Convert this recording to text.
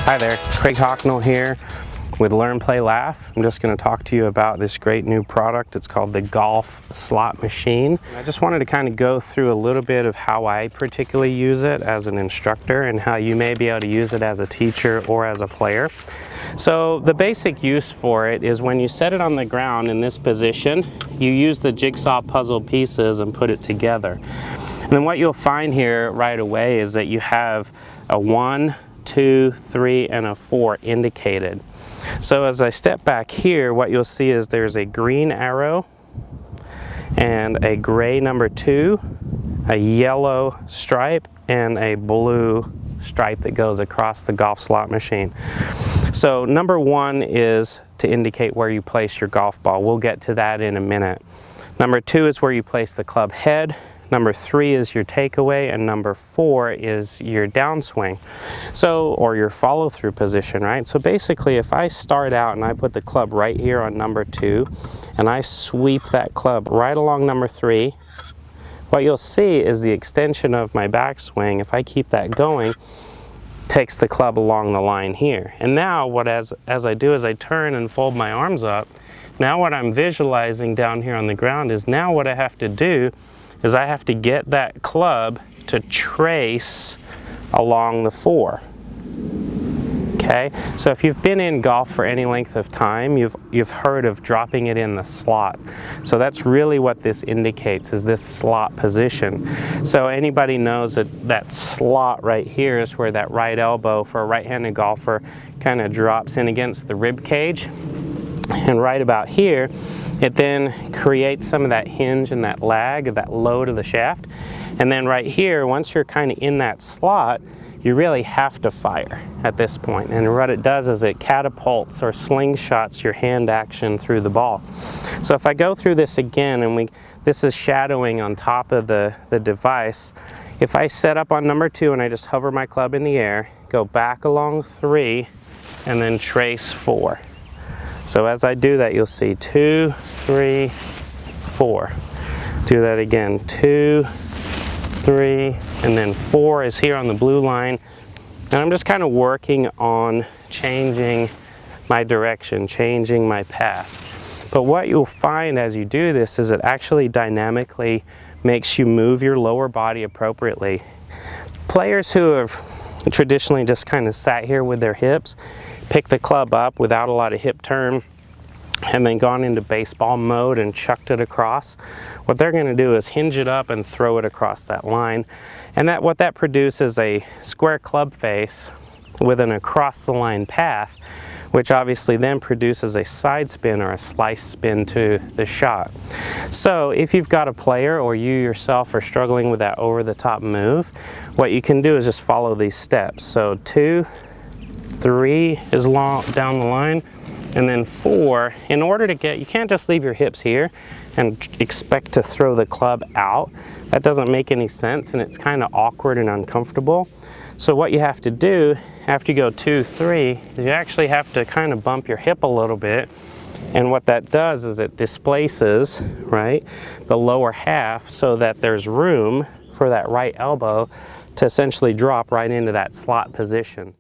Hi there, Craig Hocknell here with Learn, Play, Laugh. I'm just going to talk to you about this great new product. It's called the Golf Slot Machine. I just wanted to kind of go through a little bit of how I particularly use it as an instructor and how you may be able to use it as a teacher or as a player. So the basic use for it is when you set it on the ground in this position, you use the jigsaw puzzle pieces and put it together. And then what you'll find here right away is that you have a 1, 2, 3, and a 4 indicated. So as I step back here, what you'll see is there's a green arrow and a gray number 2, a yellow stripe, and a blue stripe that goes across the golf slot machine. So number 1 is to indicate where you place your golf ball. We'll get to that in a minute. Number 2 is where you place the club head. Number 3 is your takeaway, and number 4 is your downswing, or your follow-through position, right? So basically, if I start out and I put the club right here on number 2, and I sweep that club right along number 3, what you'll see is the extension of my backswing, if I keep that going, takes the club along the line here. And now, as I do is I turn and fold my arms up. Now what I'm visualizing down here on the ground is now what I have to do is I have to get that club to trace along the 4. Okay, so if you've been in golf for any length of time, you've heard of dropping it in the slot. So that's really what this indicates, is this slot position. So anybody knows that that slot right here is where that right elbow for a right-handed golfer kind of drops in against the rib cage. And right about here, it then creates some of that hinge and that lag, that load of the shaft. And then right here, once you're kind of in that slot, you really have to fire at this point. And what it does is it catapults or slingshots your hand action through the ball. So if I go through this again, and this is shadowing on top of the device. If I set up on number 2 and I just hover my club in the air, go back along 3, and then trace 4. So as I do that, you'll see 2, 3, 4. Do that again, 2, 3, and then 4 is here on the blue line. And I'm just kind of working on changing my direction, changing my path. But what you'll find as you do this is it actually dynamically makes you move your lower body appropriately. Players who have traditionally just kind of sat here with their hips, pick the club up without a lot of hip turn, and then gone into baseball mode and chucked it across, what they're going to do is hinge it up and throw it across that line. And what that produces a square club face with an across the line path, which obviously then produces a side spin or a slice spin to the shot. So if you've got a player or you yourself are struggling with that over the top move, what you can do is just follow these steps. So 2, 3 is down the line, and then 4, in order to you can't just leave your hips here and expect to throw the club out. That doesn't make any sense, and it's kind of awkward and uncomfortable. So what you have to do after you go 2, 3, is you actually have to kind of bump your hip a little bit. And what that does is it displaces, right, the lower half so that there's room for that right elbow to essentially drop right into that slot position.